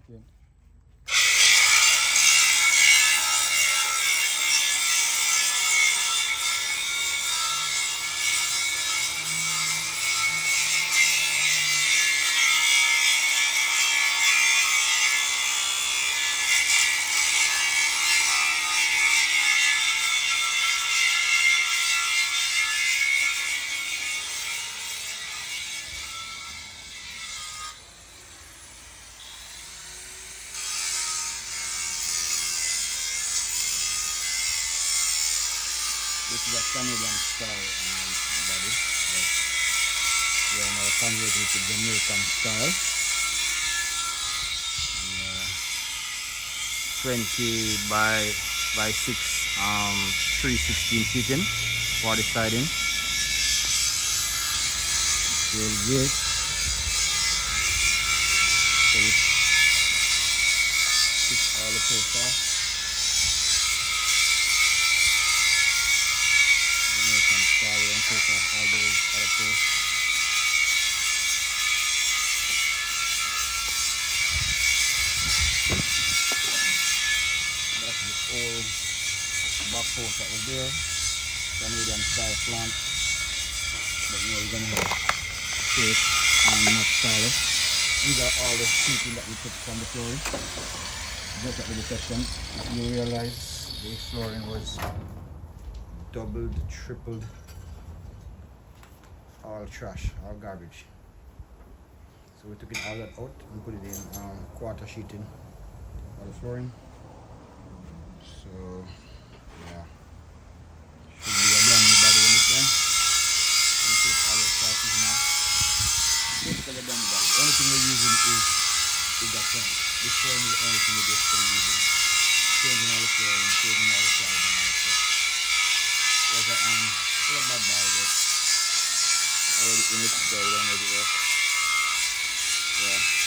Okay. This is a Canadian style body, but we are now converting to Jamaican style. And, 20 by 6 316 fitting for the siding. Real good. So it fits all the posts off. Jamaican style and take off all those other posts. That's the old back post that was there. Canadian style plant. But now we're gonna have shape and much style. These are all the sheeting that we took from the flooring. Just at the section, you realize the flooring was doubled, tripled, all trash, all garbage. So we took it all that out and put it in quarter sheeting for the flooring. So yeah, should be a brand new body when it's done. And take all the starches now. Basically a brand new body. The only thing we're using is that frame. This frame is the only thing we're basically using. Changing all the flooring, changing all the sides and all that stuff. It was still a bad body, but already in it, so we don't make it work. Yeah.